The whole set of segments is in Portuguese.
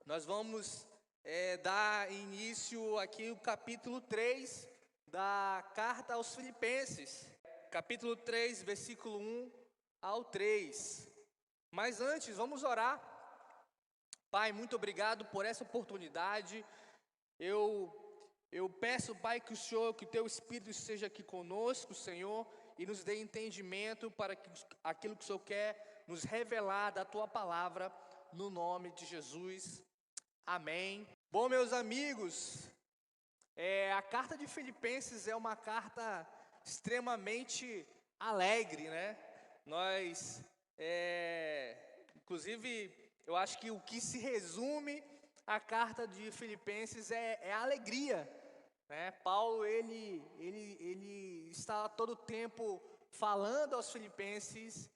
Nós vamos dar início aqui ao capítulo 3 da carta aos Filipenses. Capítulo 3, versículo 1 ao 3. Mas antes, vamos orar. Pai, muito obrigado por essa oportunidade. Eu peço, Pai, que o Teu Espírito esteja aqui conosco, Senhor, e nos dê entendimento para aquilo que o Senhor quer nos revelar da Tua palavra, no nome de Jesus. Amém. Bom, meus amigos, a carta de Filipenses é uma carta extremamente alegre, né? Inclusive, eu acho que o que se resume a carta de Filipenses é a alegria, né? Paulo, ele está todo o tempo falando aos filipenses,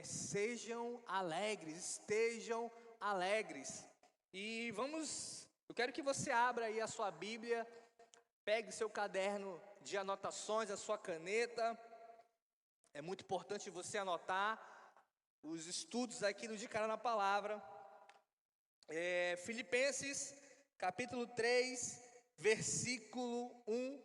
sejam alegres, estejam alegres. E eu quero que você abra aí a sua Bíblia, pegue seu caderno de anotações, a sua caneta. É muito importante você anotar os estudos aqui do De Cara na Palavra. Filipenses, capítulo 3, versículo 1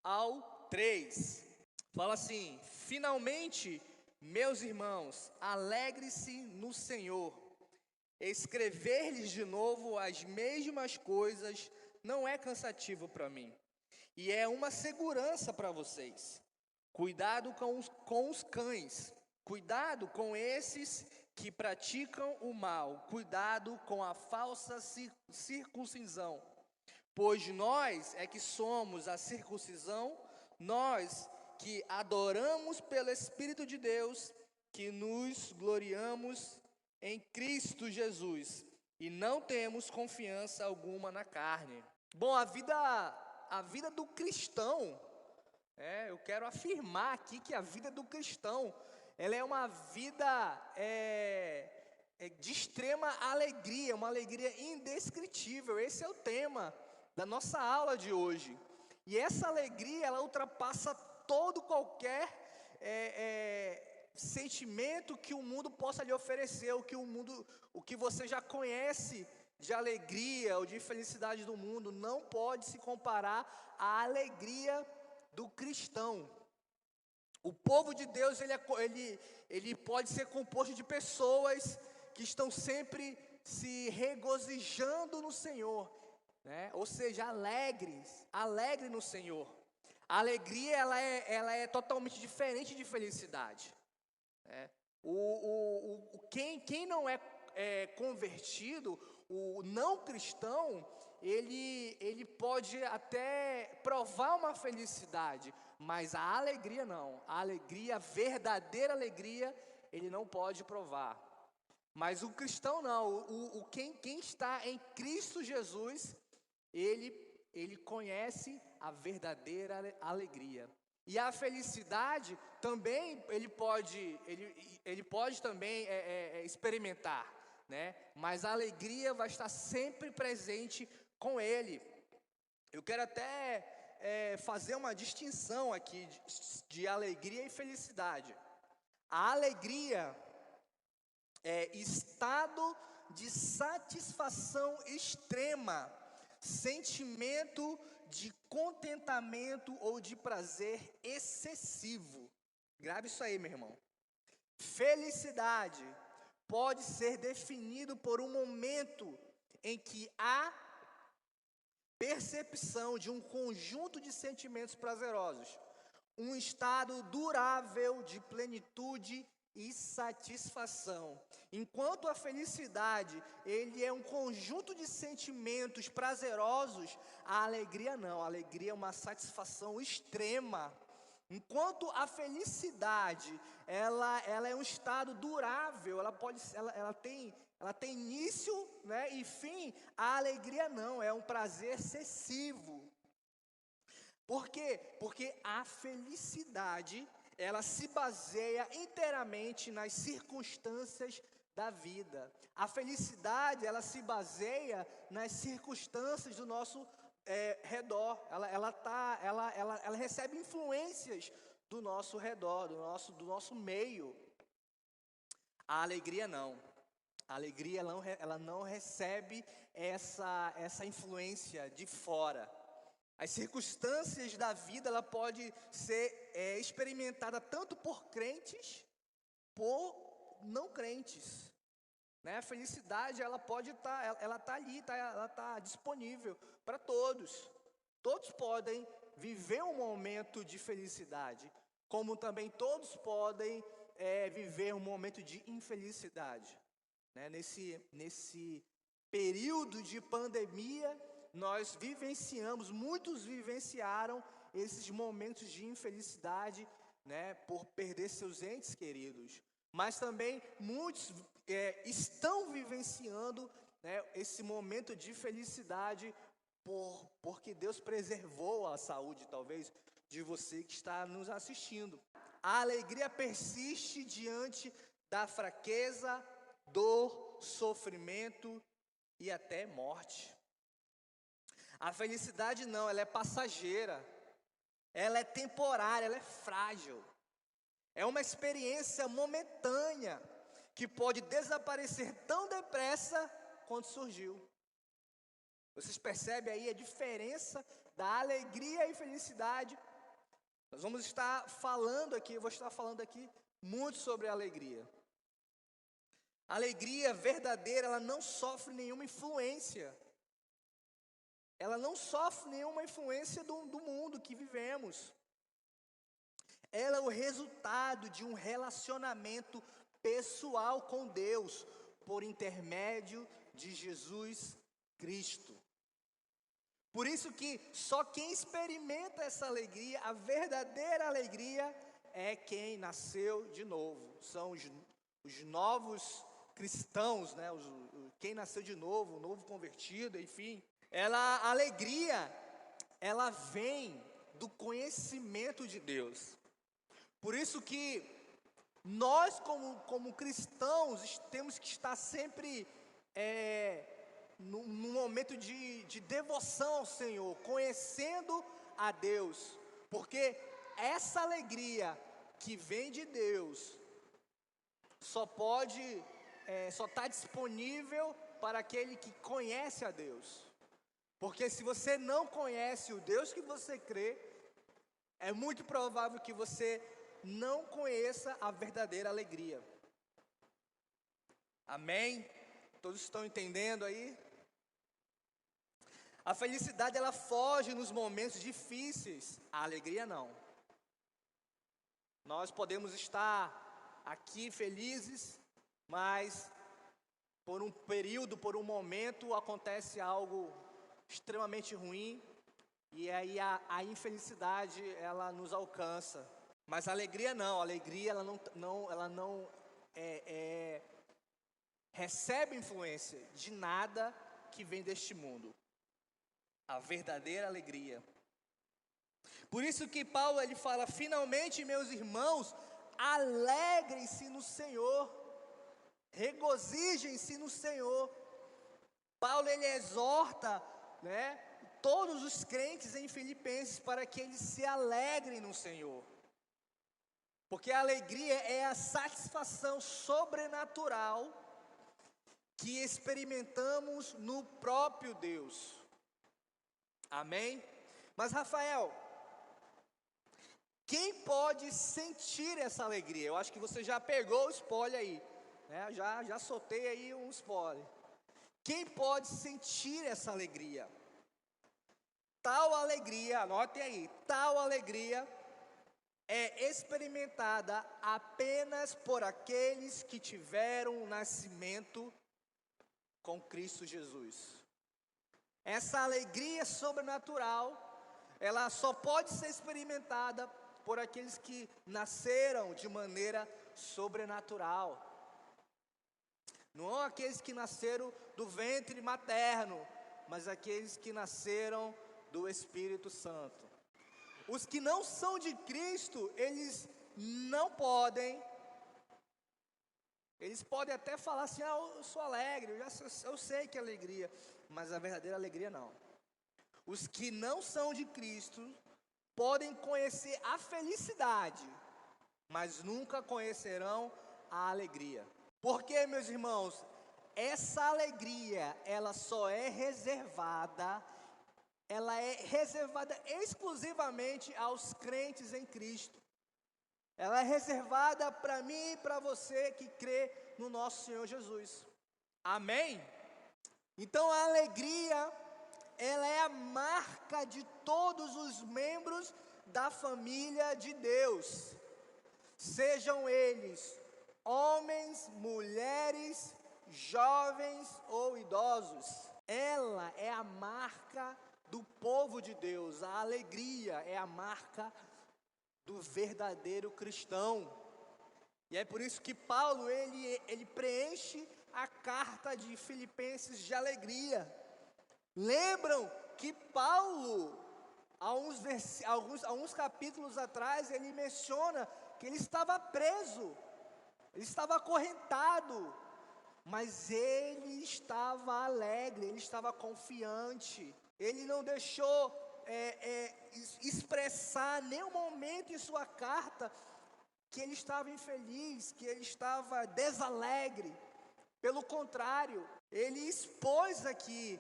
ao 3. Fala assim: finalmente, meus irmãos, alegre-se no Senhor. Escrever-lhes de novo as mesmas coisas não é cansativo para mim, e é uma segurança para vocês. Cuidado com os cães, cuidado com esses que praticam o mal, cuidado com a falsa circuncisão, pois nós é que somos a circuncisão, nós que adoramos pelo Espírito de Deus, que nos gloriamos em Cristo Jesus e não temos confiança alguma na carne. Bom, a vida do cristão, eu quero afirmar aqui que a vida do cristão, ela é uma vida de extrema alegria, uma alegria indescritível. Esse é o tema da nossa aula de hoje. E essa alegria, ela ultrapassa todo qualquer sentimento que o mundo possa lhe oferecer, o que você já conhece de alegria ou de felicidade do mundo, não pode se comparar à alegria do cristão. O povo de Deus, ele pode ser composto de pessoas que estão sempre se regozijando no Senhor, né? Ou seja, alegre no Senhor. A alegria, ela é totalmente diferente de felicidade. Quem não é convertido, o não cristão, ele pode até provar uma felicidade, mas a alegria não. A alegria, a verdadeira alegria, ele não pode provar. Mas o cristão não. Quem está em Cristo Jesus, ele conhece a verdadeira alegria. E a felicidade também ele pode também experimentar, né? Mas a alegria vai estar sempre presente com ele. Eu quero até fazer uma distinção aqui de alegria e felicidade. A alegria é estado de satisfação extrema, sentimento de contentamento ou de prazer excessivo. Grave isso aí, meu irmão. Felicidade pode ser definido por um momento em que há percepção de um conjunto de sentimentos prazerosos, um estado durável de plenitude e satisfação. Enquanto a felicidade, ele é um conjunto de sentimentos prazerosos, a alegria não. A alegria é uma satisfação extrema. Enquanto a felicidade, ela é um estado durável, ela tem início, né, e fim. A alegria não, é um prazer excessivo. Por quê? Porque a felicidade, ela se baseia inteiramente nas circunstâncias da vida. A felicidade, ela se baseia nas circunstâncias do nosso redor. Ela recebe influências do nosso redor, do nosso meio. A alegria não. A alegria ela não recebe essa influência de fora. As circunstâncias da vida ela pode ser experimentada tanto por crentes, por não crentes, né? A felicidade ela pode estar, ela está ali, ela está disponível para todos. Todos podem viver um momento de felicidade, como também todos podem viver um momento de infelicidade, né? Nesse período de pandemia, nós vivenciamos, muitos vivenciaram esses momentos de infelicidade, né, por perder seus entes queridos. Mas também muitos estão vivenciando, né, esse momento de felicidade porque Deus preservou a saúde, talvez, de você que está nos assistindo. A alegria persiste diante da fraqueza, dor, sofrimento e até morte. A felicidade não, ela é passageira, ela é temporária, ela é frágil. É uma experiência momentânea que pode desaparecer tão depressa quanto surgiu. Vocês percebem aí a diferença da alegria e felicidade? Nós vamos estar falando aqui, eu vou estar falando aqui muito sobre a alegria. A alegria verdadeira, ela não sofre nenhuma influência. Ela não sofre nenhuma influência do mundo que vivemos. Ela é o resultado de um relacionamento pessoal com Deus, por intermédio de Jesus Cristo. Por isso que só quem experimenta essa alegria, a verdadeira alegria, é quem nasceu de novo. São os novos cristãos, né? Quem nasceu de novo, o novo convertido, enfim. A alegria, ela vem do conhecimento de Deus. Por isso que nós, como cristãos, temos que estar sempre num momento de devoção ao Senhor, conhecendo a Deus. Porque essa alegria que vem de Deus só está disponível para aquele que conhece a Deus. Porque se você não conhece o Deus que você crê, é muito provável que você não conheça a verdadeira alegria. Amém? Todos estão entendendo aí? A felicidade ela foge nos momentos difíceis, a alegria não. Nós podemos estar aqui felizes, mas por um período, por um momento, acontece algo extremamente ruim, e aí a infelicidade ela nos alcança. Mas a alegria não, a alegria ela não recebe influência de nada que vem deste mundo. A verdadeira alegria. Por isso que Paulo ele fala: finalmente, meus irmãos, alegrem-se no Senhor, regozijem-se no Senhor. Paulo ele exorta, né, todos os crentes em Filipenses para que eles se alegrem no Senhor. Porque a alegria é a satisfação sobrenatural que experimentamos no próprio Deus. Amém? Mas Rafael, quem pode sentir essa alegria? Eu acho que você já pegou o spoiler aí, né? Já soltei aí um spoiler. Quem pode sentir essa alegria? Tal alegria, anotem aí, tal alegria é experimentada apenas por aqueles que tiveram um nascimento com Cristo Jesus. Essa alegria sobrenatural, ela só pode ser experimentada por aqueles que nasceram de maneira sobrenatural. Não aqueles que nasceram do ventre materno, mas aqueles que nasceram do Espírito Santo. Os que não são de Cristo, eles não podem. Eles podem até falar assim: eu sou alegre, eu sei que é alegria, mas a verdadeira alegria não. Os que não são de Cristo podem conhecer a felicidade, mas nunca conhecerão a alegria. Porque, meus irmãos, essa alegria, ela é reservada exclusivamente aos crentes em Cristo. Ela é reservada para mim e para você que crê no nosso Senhor Jesus. Amém? Então a alegria, ela é a marca de todos os membros da família de Deus. Sejam eles homens, mulheres, jovens ou idosos. Ela é a marca do povo de Deus. A alegria é a marca do verdadeiro cristão. E é por isso que Paulo, ele preenche a carta de Filipenses de alegria. Lembram que Paulo, alguns capítulos atrás, ele menciona que ele estava preso, ele estava acorrentado, mas ele estava alegre, ele estava confiante, ele não deixou expressar nenhum momento em sua carta que ele estava infeliz, que ele estava desalegre. Pelo contrário, ele expôs aqui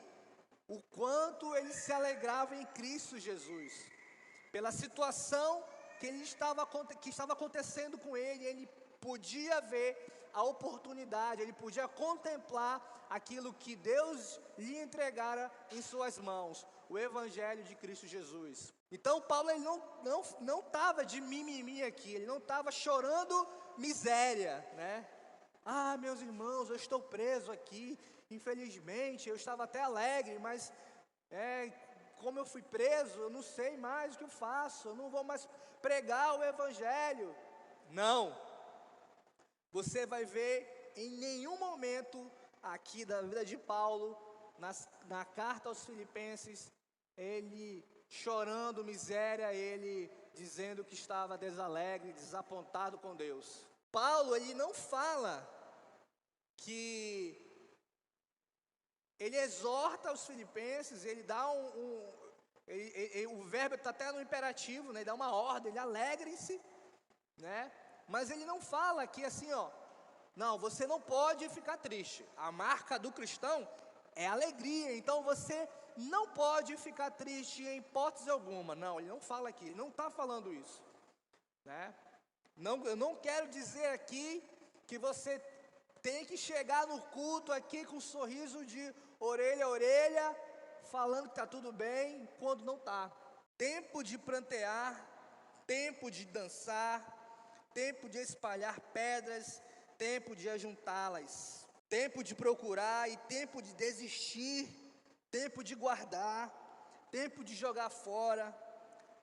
o quanto ele se alegrava em Cristo Jesus, pela situação que estava acontecendo com ele podia ver a oportunidade, ele podia contemplar aquilo que Deus lhe entregara em suas mãos, o Evangelho de Cristo Jesus. Então Paulo, ele não estava de mimimi aqui, ele não estava chorando miséria, né? Ah, meus irmãos, eu estou preso aqui, infelizmente, eu estava até alegre, mas como eu fui preso, eu não sei mais o que eu faço, eu não vou mais pregar o Evangelho. Não, você vai ver em nenhum momento aqui da vida de Paulo, na carta aos Filipenses, ele chorando miséria, ele dizendo que estava desalegre, desapontado com Deus. Paulo, ele não fala que ele exorta os filipenses, ele dá o verbo está até no imperativo, né? Ele dá uma ordem, ele alegrem-se, né? Mas ele não fala que assim, não, você não pode ficar triste. A marca do cristão é alegria, então você não pode ficar triste em hipótese alguma. Não, ele não fala aqui, ele não está falando isso, né? Não, eu não quero dizer aqui que você tem que chegar no culto aqui com um sorriso de orelha a orelha, falando que está tudo bem, quando não está. Tempo de prantear, tempo de dançar, tempo de espalhar pedras, tempo de ajuntá-las, tempo de procurar e tempo de desistir, tempo de guardar, tempo de jogar fora,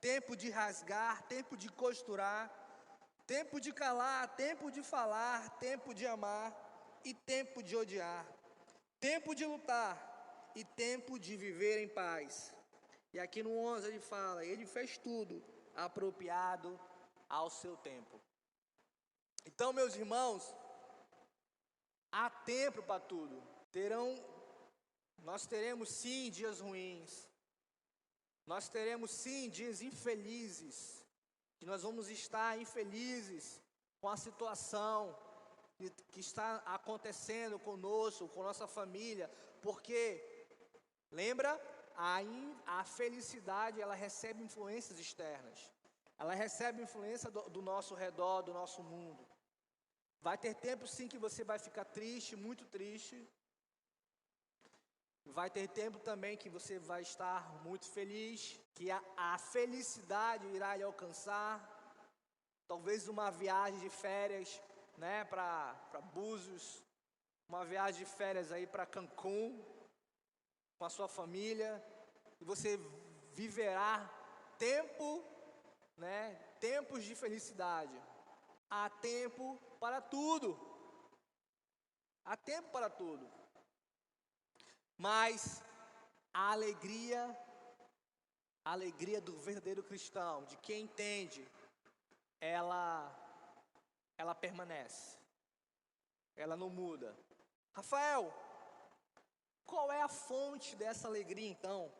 tempo de rasgar, tempo de costurar, tempo de calar, tempo de falar, tempo de amar e tempo de odiar, tempo de lutar e tempo de viver em paz. E aqui no 11 ele fala, ele fez tudo apropriado ao seu tempo. Então, meus irmãos, há tempo para tudo. Nós teremos sim dias ruins, nós teremos sim dias infelizes, que nós vamos estar infelizes com a situação que está acontecendo conosco, com nossa família, porque, lembra, a felicidade, ela recebe influências externas, ela recebe influência do nosso redor, do nosso mundo. Vai ter tempo sim que você vai ficar triste, muito triste. Vai ter tempo também que você vai estar muito feliz, que a felicidade irá lhe alcançar. Talvez uma viagem de férias, né, para Búzios, uma viagem de férias aí para Cancún, com a sua família, e você viverá tempos de felicidade. Há tempo para tudo. Há tempo para tudo. Mas a alegria do verdadeiro cristão, de quem entende, ela permanece. Ela não muda. Rafael, qual é a fonte dessa alegria então?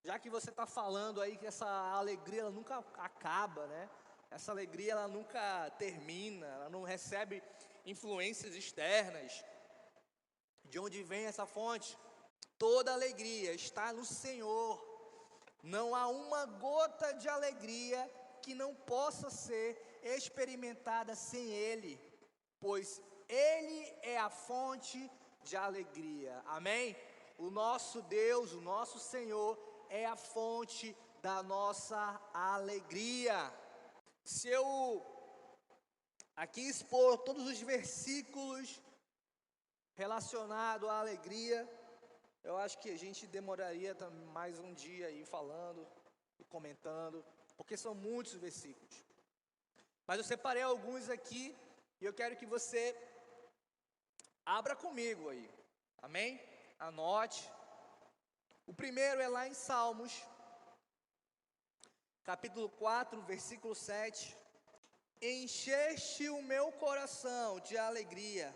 Já que você está falando aí que essa alegria ela nunca acaba, né? Essa alegria ela nunca termina, ela não recebe influências externas. De onde vem essa fonte? Toda alegria está no Senhor. Não há uma gota de alegria que não possa ser experimentada sem Ele, pois Ele é a fonte de alegria. Amém? O nosso Deus, o nosso Senhor é a fonte da nossa alegria. Se eu aqui expor todos os versículos relacionados à alegria, eu acho que a gente demoraria mais um dia aí falando e comentando, porque são muitos versículos. Mas eu separei alguns aqui e eu quero que você abra comigo aí, amém? Anote. O primeiro é lá em Salmos, capítulo 4, versículo 7. Encheste o meu coração de alegria,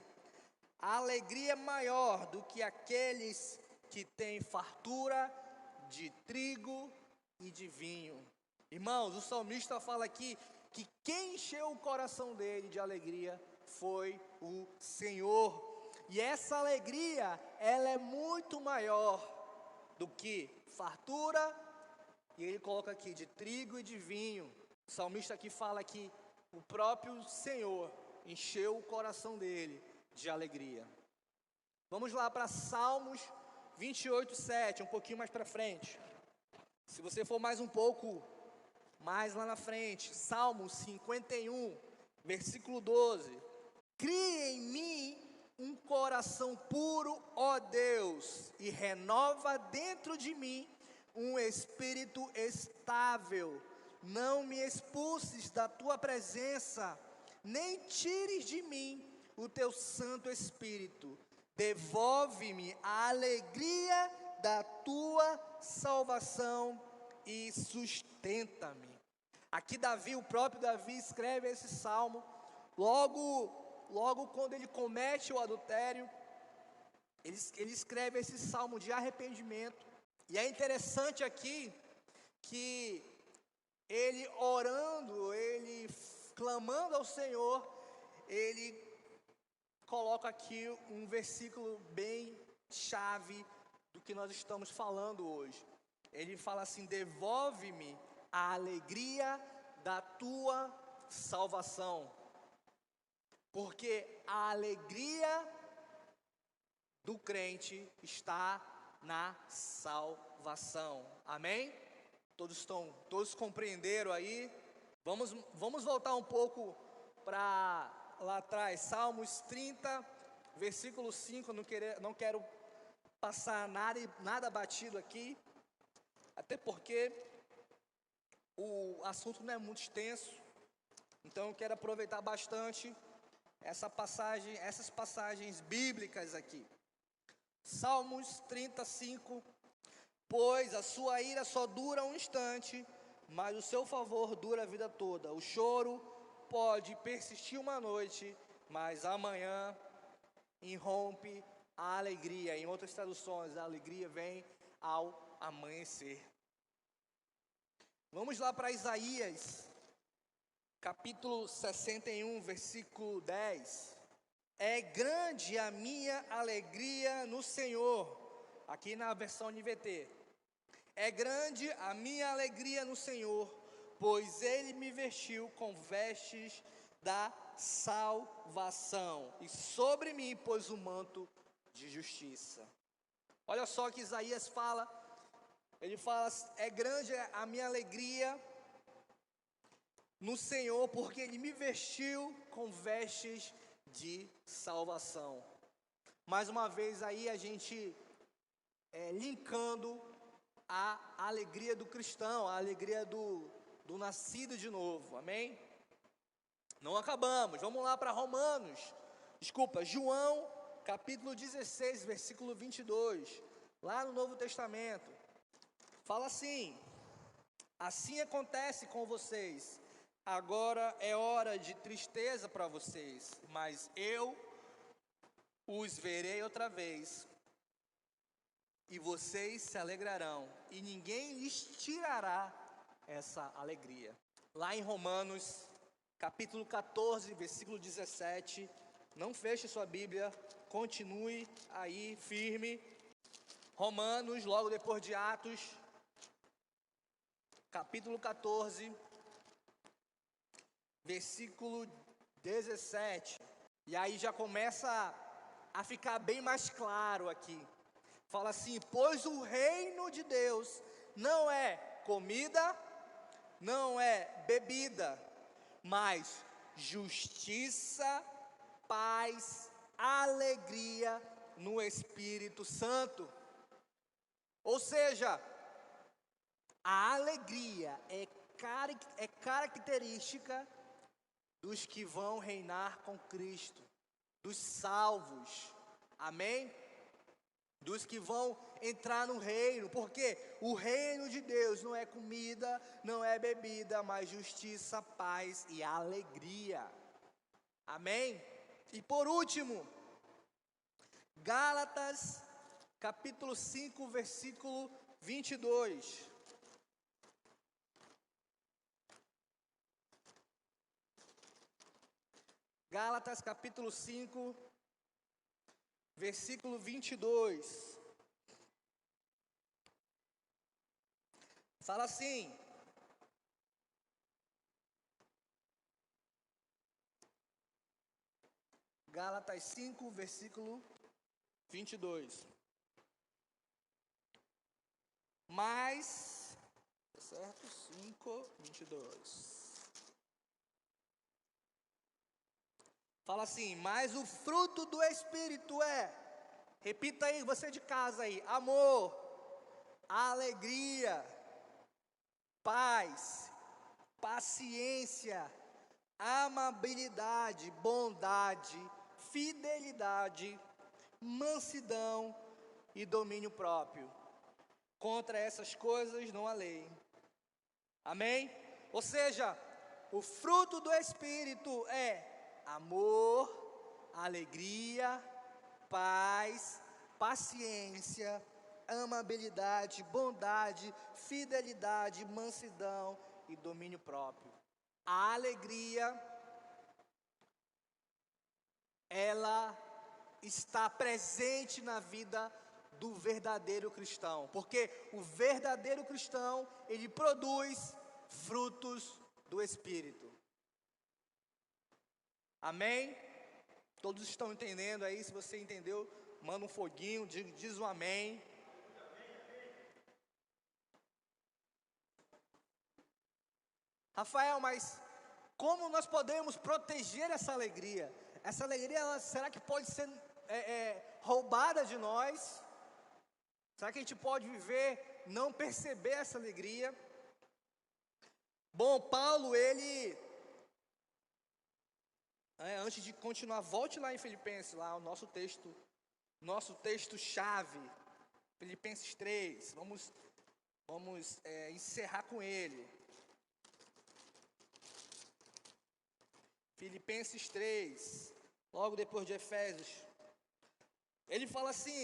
a alegria maior do que aqueles que têm fartura de trigo e de vinho. Irmãos, o salmista fala aqui que quem encheu o coração dele de alegria foi o Senhor. E essa alegria, ela é muito maior do que fartura, e ele coloca aqui de trigo e de vinho. O salmista aqui fala que o próprio Senhor encheu o coração dele de alegria. Vamos lá para Salmos 28, 7, um pouquinho mais para frente. Se você for mais um pouco mais lá na frente, Salmos 51, versículo 12. Cria em mim um coração puro, ó Deus, e renova dentro de mim um espírito estável. Não me expulses da tua presença, nem tires de mim o teu Santo Espírito. Devolve-me a alegria da tua salvação e sustenta-me. Aqui Davi, o próprio Davi, escreve esse salmo, logo quando ele comete o adultério, ele escreve esse salmo de arrependimento. E é interessante aqui que ele orando, ele clamando ao Senhor, ele coloca aqui um versículo bem chave do que nós estamos falando hoje. Ele fala assim: devolve-me a alegria da tua salvação. Porque a alegria do crente está na salvação. Amém? Todos compreenderam aí? Vamos voltar um pouco para lá atrás, Salmos 30, versículo 5, não quero passar nada batido aqui, até porque o assunto não é muito extenso, então eu quero aproveitar bastante essas passagens bíblicas aqui. Salmos 35, pois a sua ira só dura um instante, mas o seu favor dura a vida toda. O choro pode persistir uma noite, mas amanhã irrompe a alegria. Em outras traduções, a alegria vem ao amanhecer. Vamos lá para Isaías, capítulo 61, versículo 10. É grande a minha alegria no Senhor. Aqui na versão NVT. É grande a minha alegria no Senhor, pois Ele me vestiu com vestes da salvação, e sobre mim pôs o manto de justiça. Olha só que Isaías fala, ele fala: é grande a minha alegria no Senhor, porque Ele me vestiu com vestes de salvação. Mais uma vez aí a gente linkando a alegria do cristão, a alegria do nascido de novo, amém? Não acabamos, vamos lá para João, capítulo 16, versículo 22, lá no Novo Testamento, fala assim: assim acontece com vocês, agora é hora de tristeza para vocês, mas eu os verei outra vez, e vocês se alegrarão, e ninguém lhes tirará essa alegria. Lá em Romanos, capítulo 14, versículo 17, não feche sua Bíblia continue aí firme. Romanos, logo depois de Atos, capítulo 14, versículo 17. E aí já começa a ficar bem mais claro aqui. Fala assim: pois o reino de Deus não é comida, não é bebida, mas justiça, paz, alegria no Espírito Santo. Ou seja, a alegria é característica dos que vão reinar com Cristo, dos salvos, amém? Dos que vão entrar no reino, porque o reino de Deus não é comida, não é bebida, mas justiça, paz e alegria, amém? E por último, Gálatas, capítulo 5, versículo 22. Gálatas, capítulo 5, versículo 22. Fala assim: Gálatas 5, versículo 22. Mas, certo? 5, 22. Fala assim: mas o fruto do Espírito é, repita aí, você de casa aí: amor, alegria, paz, paciência, amabilidade, bondade, fidelidade, mansidão e domínio próprio. Contra essas coisas não há lei. Amém? Ou seja, o fruto do Espírito é amor, alegria, paz, paciência, amabilidade, bondade, fidelidade, mansidão e domínio próprio. A alegria, ela está presente na vida do verdadeiro cristão, porque o verdadeiro cristão, ele produz frutos do Espírito. Amém? Todos estão entendendo aí? Se você entendeu, manda um foguinho, diz um amém. Rafael, mas como nós podemos proteger essa alegria? Essa alegria, será que pode ser roubada de nós? Será que a gente pode viver, não perceber essa alegria? Bom, Paulo, ele... antes de continuar, volte lá em Filipenses, lá o nosso texto chave, Filipenses 3, vamos encerrar com ele. Filipenses 3, logo depois de Efésios, ele fala assim: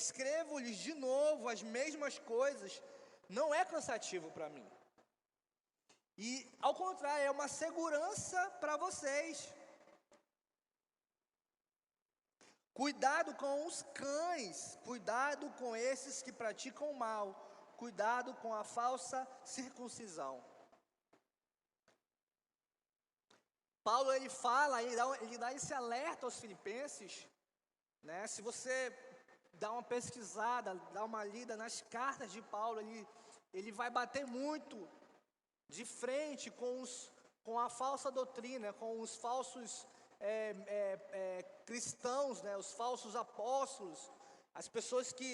escrevo-lhes de novo as mesmas coisas, não é cansativo para mim. E, ao contrário, é uma segurança para vocês. Cuidado com os cães, cuidado com esses que praticam o mal, cuidado com a falsa circuncisão. Paulo, ele fala, ele dá esse alerta aos filipenses, né? Se você dá uma pesquisada, dá uma lida nas cartas de Paulo, ele vai bater muito de frente com a falsa doutrina, com os falsos cristãos, né, os falsos apóstolos, as pessoas que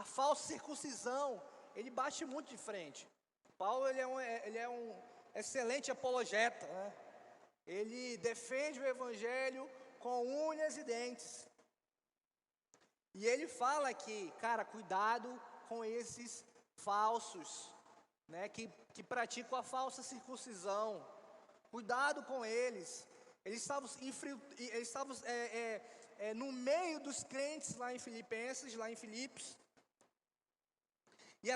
a falsa circuncisão, ele bate muito de frente. Paulo, ele é um excelente apologeta, né? Ele defende o evangelho com unhas e dentes. E ele fala que, cara, cuidado com esses falsos, né, que praticam a falsa circuncisão. Cuidado com eles. Eles estavam no meio dos crentes lá em Filipenses, lá em Filipos. E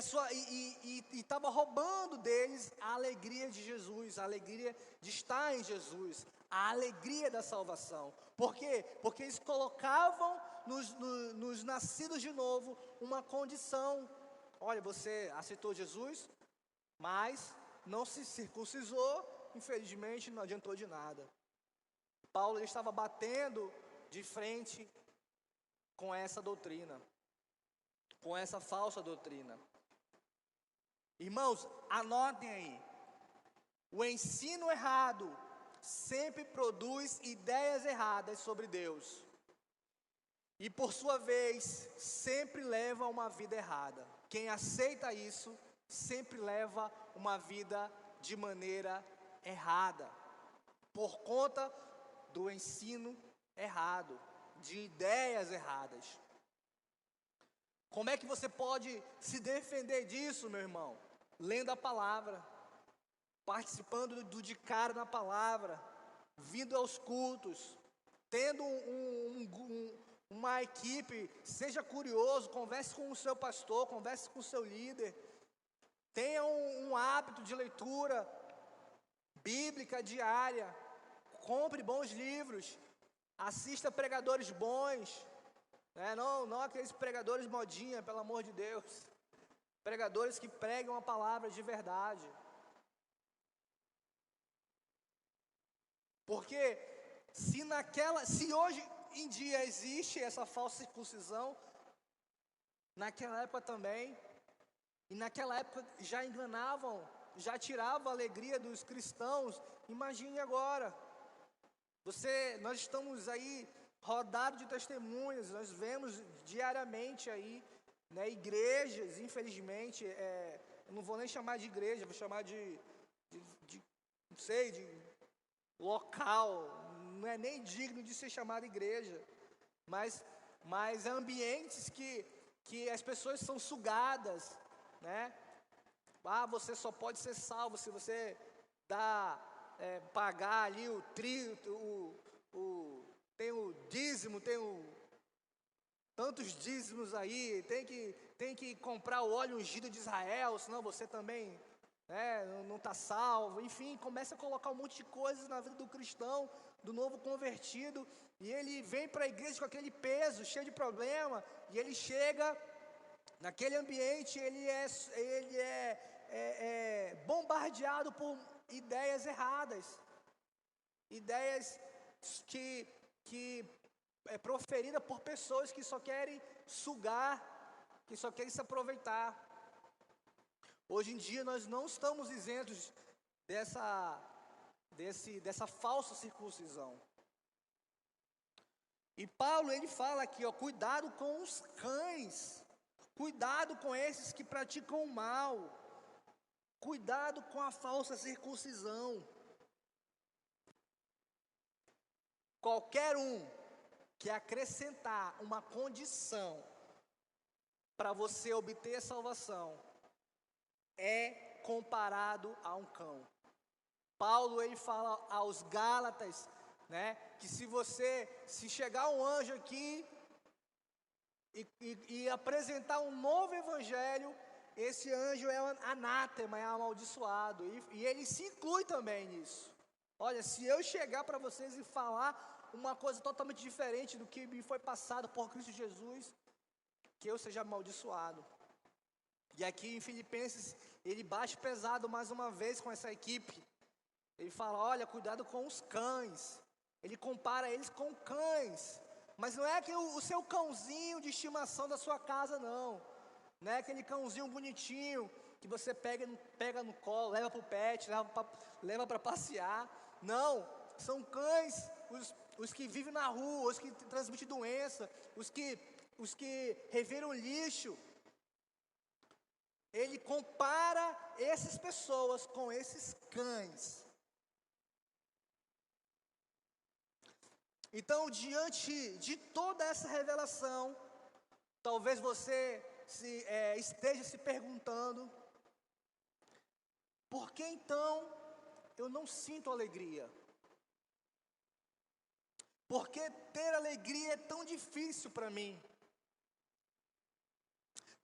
estava roubando deles a alegria de Jesus, a alegria de estar em Jesus, a alegria da salvação. Por quê? Porque eles colocavam nos nascidos de novo uma condição. Olha, você aceitou Jesus, mas não se circuncisou, infelizmente não adiantou de nada. Paulo ele estava batendo de frente com essa doutrina, com essa falsa doutrina. Irmãos, anotem aí. O ensino errado sempre produz ideias erradas sobre Deus. E por sua vez, sempre leva a uma vida errada. Quem aceita isso, sempre leva uma vida de maneira errada. Por conta do ensino errado, de ideias erradas. Como é que você pode se defender disso, meu irmão? Lendo a palavra, participando do de cara na palavra, vindo aos cultos, tendo uma equipe, seja curioso, converse com o seu pastor, converse com o seu líder, tenha um hábito de leitura bíblica diária, compre bons livros, assista pregadores bons, né? Não aqueles pregadores modinha, pelo amor de Deus, pregadores que pregam a palavra de verdade. Porque se hoje em dia existe essa falsa circuncisão, naquela época também, e naquela época já enganavam, já tiravam a alegria dos cristãos, imagine agora. Nós estamos aí rodados de testemunhas, nós vemos diariamente aí, né, igrejas, infelizmente, eu não vou nem chamar de igreja, vou chamar de não sei, de local, não é nem digno de ser chamado igreja, mas ambientes que as pessoas são sugadas, né? Você só pode ser salvo se você pagar ali tem o dízimo, tantos dízimos aí, tem que comprar o óleo ungido de Israel, senão você também não está salvo. Enfim, começa a colocar um monte de coisas na vida do cristão, do novo convertido, e ele vem para a igreja com aquele peso, cheio de problema, e ele chega naquele ambiente, ele é bombardeado por ideias erradas, ideias que é proferida por pessoas que só querem sugar, que só querem se aproveitar. Hoje em dia nós não estamos isentos dessa falsa circuncisão. E Paulo ele fala aqui, cuidado com os cães, cuidado com esses que praticam o mal, cuidado com a falsa circuncisão. Qualquer um que acrescentar uma condição para você obter a salvação é comparado a um cão. Paulo ele fala aos Gálatas, né, que se chegar um anjo aqui e apresentar um novo evangelho, esse anjo é anátema, é amaldiçoado, e ele se inclui também nisso. Olha, se eu chegar para vocês e falar uma coisa totalmente diferente do que me foi passado por Cristo Jesus, que eu seja amaldiçoado. E aqui em Filipenses, ele bate pesado mais uma vez com essa equipe. Ele fala, olha, cuidado com os cães. Ele compara eles com cães. Mas não é que o seu cãozinho de estimação da sua casa, não. Não é aquele cãozinho bonitinho que você pega no colo, leva para o pet, leva para passear. Não, são cães, os que vivem na rua, os que transmitem doença, os que reviram lixo. Ele compara essas pessoas com esses cães. Então, diante de toda essa revelação, talvez você esteja se perguntando, por que então eu não sinto alegria? Por que ter alegria é tão difícil para mim?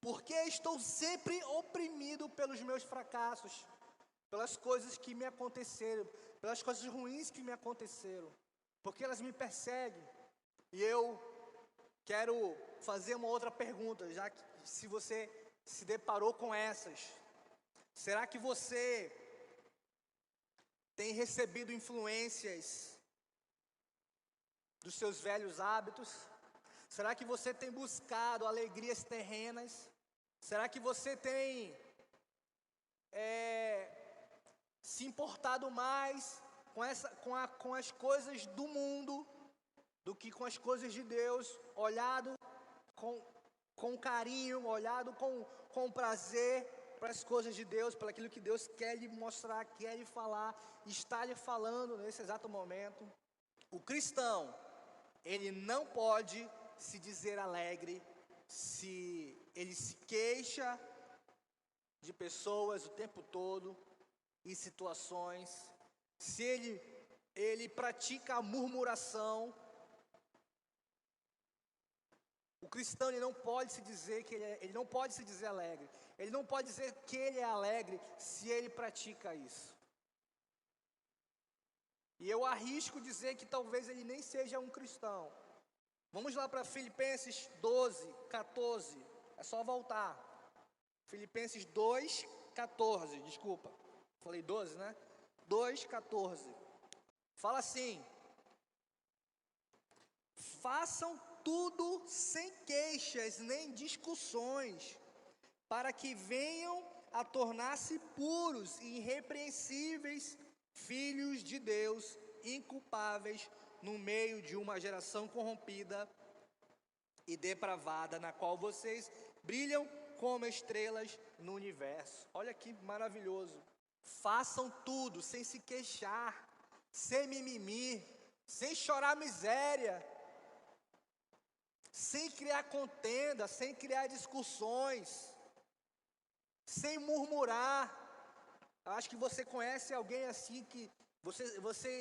Por que estou sempre oprimido pelos meus fracassos, pelas coisas que me aconteceram, pelas coisas ruins que me aconteceram, porque elas me perseguem. E eu quero fazer uma outra pergunta, já que se você se deparou com essas, será que você tem recebido influências dos seus velhos hábitos? Será que você tem buscado alegrias terrenas? Será que você tem se importado mais com as coisas do mundo do que com as coisas de Deus? Olhado com carinho, olhado com prazer para as coisas de Deus, para aquilo que Deus quer lhe mostrar, quer lhe falar, está lhe falando nesse exato momento? O cristão, ele não pode se dizer alegre se ele se queixa de pessoas o tempo todo, em situações, se ele pratica a murmuração. O cristão, ele não pode se dizer que ele não pode se dizer alegre. Ele não pode dizer que ele é alegre se ele pratica isso. E eu arrisco dizer que talvez ele nem seja um cristão. Vamos lá para Filipenses 12, 14. É só voltar. Filipenses 2, 14, desculpa. Falei 12, né? 2, 14. Fala assim: façam tudo sem queixas nem discussões, para que venham a tornar-se puros e irrepreensíveis, filhos de Deus, inculpáveis, no meio de uma geração corrompida e depravada, na qual vocês brilham como estrelas no universo. Olha que maravilhoso. Façam tudo sem se queixar, sem mimimi, sem chorar miséria, sem criar contenda, sem criar discussões, sem murmurar. Acho que você conhece alguém assim que você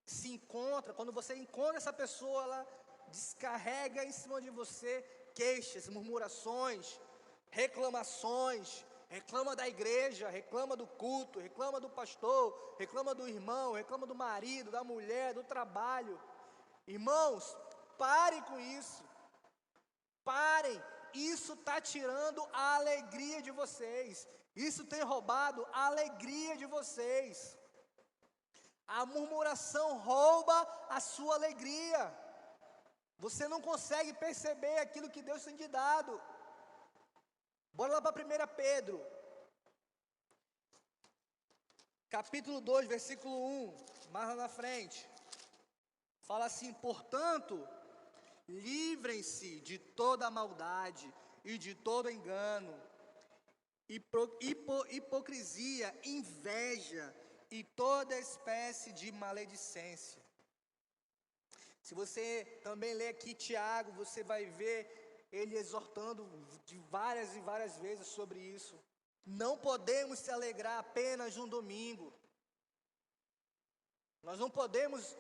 se encontra, quando você encontra essa pessoa, ela descarrega em cima de você queixas, murmurações, reclamações, reclama da igreja, reclama do culto, reclama do pastor, reclama do irmão, reclama do marido, da mulher, do trabalho. Irmãos, parem com isso. Parem, isso está tirando a alegria de vocês. Isso tem roubado a alegria de vocês. A murmuração rouba a sua alegria. Você não consegue perceber aquilo que Deus tem te dado. Bora lá para 1 Pedro. Capítulo 2, versículo 1, mais lá na frente. Fala assim: portanto, livrem-se de toda a maldade e de todo engano, hipocrisia, inveja e toda espécie de maledicência. Se você também ler aqui Tiago, você vai ver ele exortando de várias e várias vezes sobre isso. Não podemos se alegrar apenas no domingo. Nós não podemos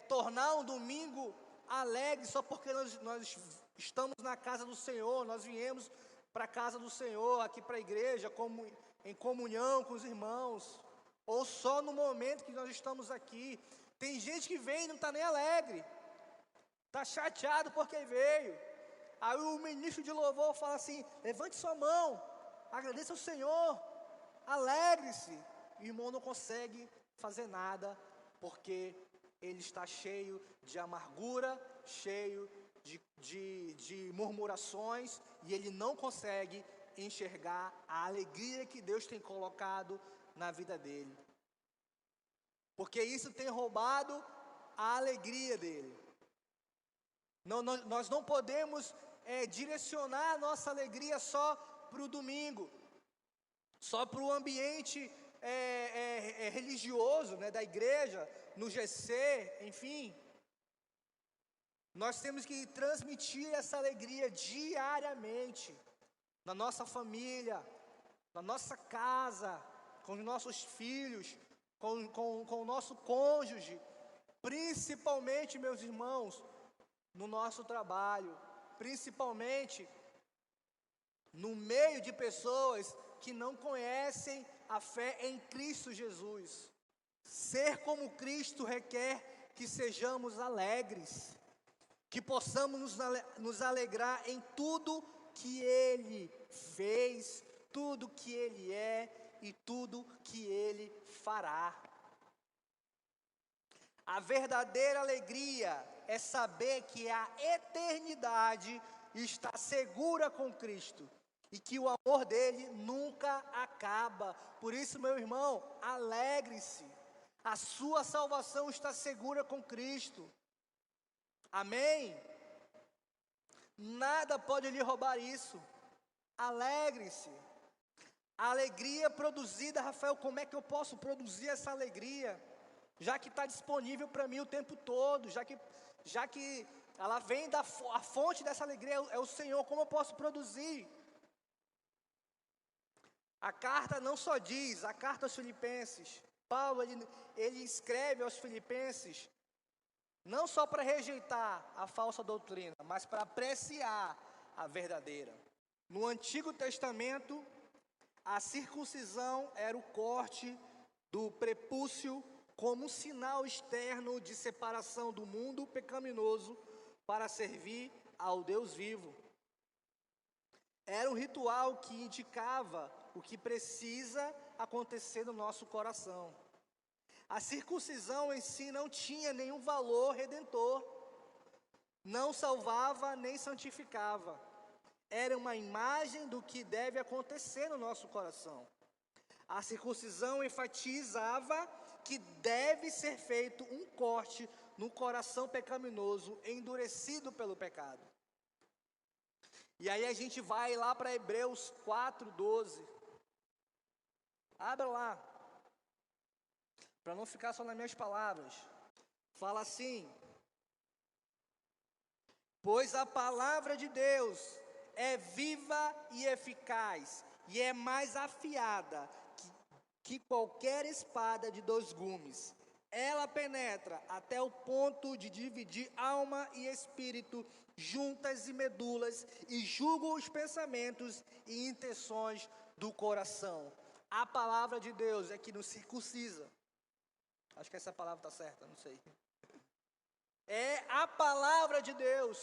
tornar um domingo alegre só porque nós estamos na casa do Senhor, nós viemos para a casa do Senhor, aqui para a igreja, em comunhão com os irmãos, ou só no momento que nós estamos aqui. Tem gente que vem e não está nem alegre, está chateado porque veio. Aí o ministro de louvor fala assim: levante sua mão, agradeça ao Senhor, alegre-se. O irmão não consegue fazer nada, porque ele está cheio de amargura, cheio de murmurações, e ele não consegue enxergar a alegria que Deus tem colocado na vida dele. Porque isso tem roubado a alegria dele. Nós não podemos direcionar a nossa alegria só para o domingo, só para o ambiente religioso, né, da igreja, no GC, enfim. Nós temos que transmitir essa alegria diariamente, na nossa família, na nossa casa, com os nossos filhos, com o nosso cônjuge, principalmente, meus irmãos, no nosso trabalho, principalmente no meio de pessoas que não conhecem a fé em Cristo Jesus. Ser como Cristo requer que sejamos alegres, que possamos nos alegrar em tudo que Ele fez, tudo que Ele é e tudo que Ele fará. A verdadeira alegria é saber que a eternidade está segura com Cristo e que o amor dele nunca acaba. Por isso, meu irmão, alegre-se. A sua salvação está segura com Cristo. Amém? Nada pode lhe roubar isso. Alegre-se. A alegria produzida, Rafael, como é que eu posso produzir essa alegria? Já que está disponível para mim o tempo todo, já que ela vem a fonte dessa alegria é o Senhor, como eu posso produzir? A carta não só diz, a carta aos Filipenses, Paulo ele escreve aos Filipenses, não só para rejeitar a falsa doutrina, mas para apreciar a verdadeira. No Antigo Testamento, a circuncisão era o corte do prepúcio como um sinal externo de separação do mundo pecaminoso para servir ao Deus vivo. Era um ritual que indicava o que precisa acontecer no nosso coração. A circuncisão em si não tinha nenhum valor redentor, não salvava nem santificava. Era uma imagem do que deve acontecer no nosso coração. A circuncisão enfatizava que deve ser feito um corte no coração pecaminoso, endurecido pelo pecado. E aí a gente vai lá para Hebreus 4:12. Abra lá, para não ficar só nas minhas palavras. Fala assim: pois a palavra de Deus é viva e eficaz, e é mais afiada que qualquer espada de 2 gumes. Ela penetra até o ponto de dividir alma e espírito, juntas e medulas, e julga os pensamentos e intenções do coração. A palavra de Deus é que nos circuncisa. Acho que essa palavra está certa, não sei. É a palavra de Deus.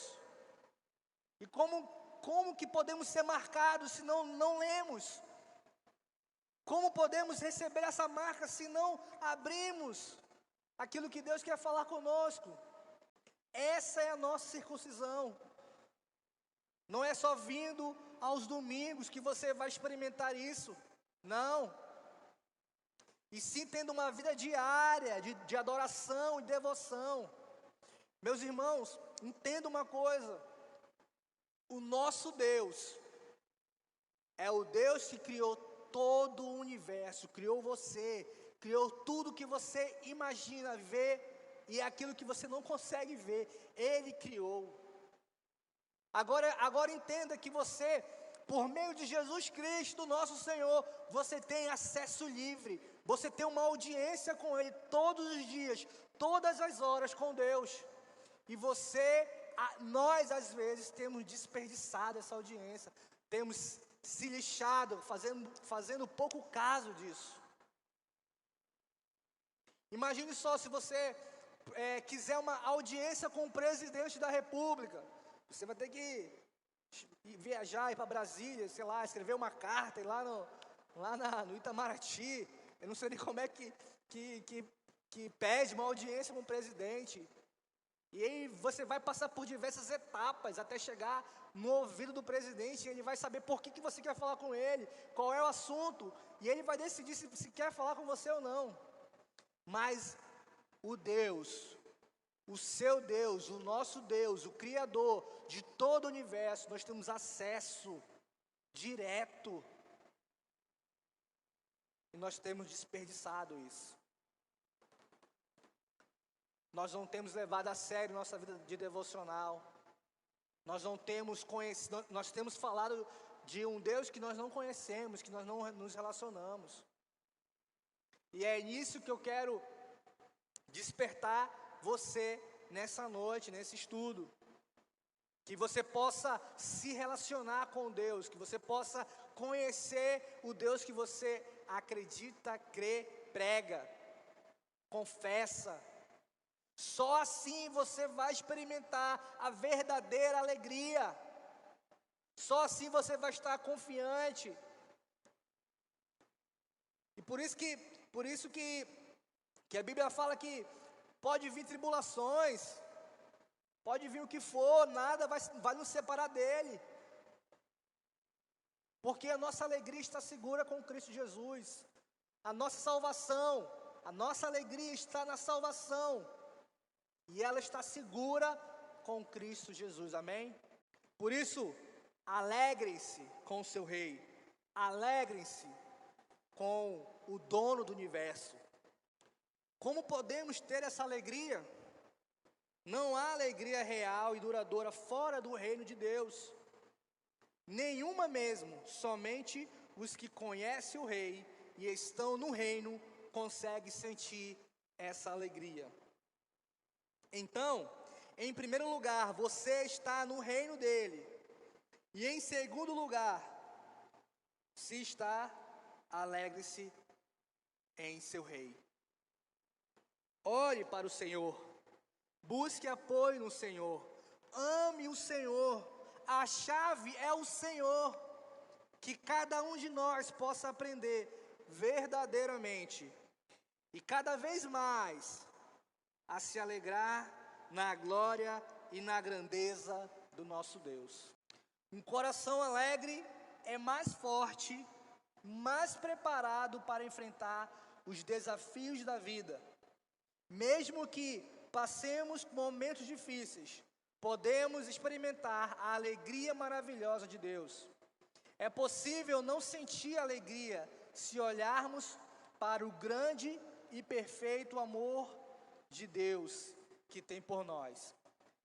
E como que podemos ser marcados se não lemos? Como podemos receber essa marca se não abrimos aquilo que Deus quer falar conosco? Essa é a nossa circuncisão. Não é só vindo aos domingos que você vai experimentar isso. Não. E sim tendo uma vida diária de adoração e devoção. Meus irmãos, entenda uma coisa. O nosso Deus é o Deus que criou todo o universo, criou você, criou tudo que você imagina ver e aquilo que você não consegue ver, Ele criou. Agora entenda que você, por meio de Jesus Cristo, nosso Senhor, você tem acesso livre, você tem uma audiência com Ele todos os dias, todas as horas com Deus. E nós às vezes temos desperdiçado essa audiência, temos se lixado, fazendo pouco caso disso. Imagine só se você quiser uma audiência com o presidente da República, você vai ter que viajar, ir para Brasília, sei lá, escrever uma carta, ir lá no Itamaraty. Eu não sei nem como é que pede uma audiência com o presidente. E aí você vai passar por diversas etapas até chegar no ouvido do presidente, e ele vai saber por que você quer falar com ele, qual é o assunto, e ele vai decidir se quer falar com você ou não. Mas o seu Deus, o nosso Deus, o Criador de todo o universo, nós temos acesso direto. E nós temos desperdiçado isso. Nós não temos levado a sério nossa vida de devocional. Nós temos falado de um Deus que nós não conhecemos, que nós não nos relacionamos. E é nisso que eu quero despertar você nessa noite, nesse estudo. Que você possa se relacionar com Deus, que você possa conhecer o Deus que você acredita, crê, prega. confessa. Só assim você vai experimentar a verdadeira alegria. Só assim você vai estar confiante. E por isso que a Bíblia fala que pode vir tribulações, pode vir o que for, nada vai nos separar dele. Porque a nossa alegria está segura com Cristo Jesus. A nossa salvação, a nossa alegria está na salvação. E ela está segura com Cristo Jesus, amém? Por isso, alegrem-se com o seu rei. Alegrem-se com o dono do universo. Como podemos ter essa alegria? Não há alegria real e duradoura fora do reino de Deus. Nenhuma mesmo, somente os que conhecem o rei e estão no reino conseguem sentir essa alegria. Então, em primeiro lugar, você está no reino dele. E em segundo lugar, se está, alegre-se em seu rei. Ore para o Senhor, busque apoio no Senhor, ame o Senhor, a chave é o Senhor. Que cada um de nós possa aprender verdadeiramente e cada vez mais a se alegrar na glória e na grandeza do nosso Deus. Um coração alegre é mais forte, mais preparado para enfrentar os desafios da vida. Mesmo que passemos momentos difíceis, podemos experimentar a alegria maravilhosa de Deus. É possível não sentir alegria se olharmos para o grande e perfeito amor de Deus que tem por nós.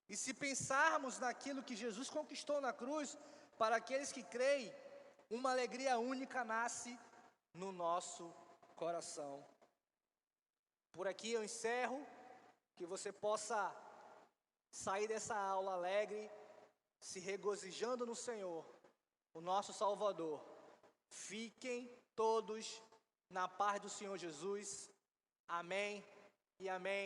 E se pensarmos naquilo que Jesus conquistou na cruz, para aqueles que creem, uma alegria única nasce no nosso coração. Por aqui eu encerro, que você possa sair dessa aula alegre, se regozijando no Senhor, o nosso Salvador. Fiquem todos na paz do Senhor Jesus. Amém e amém.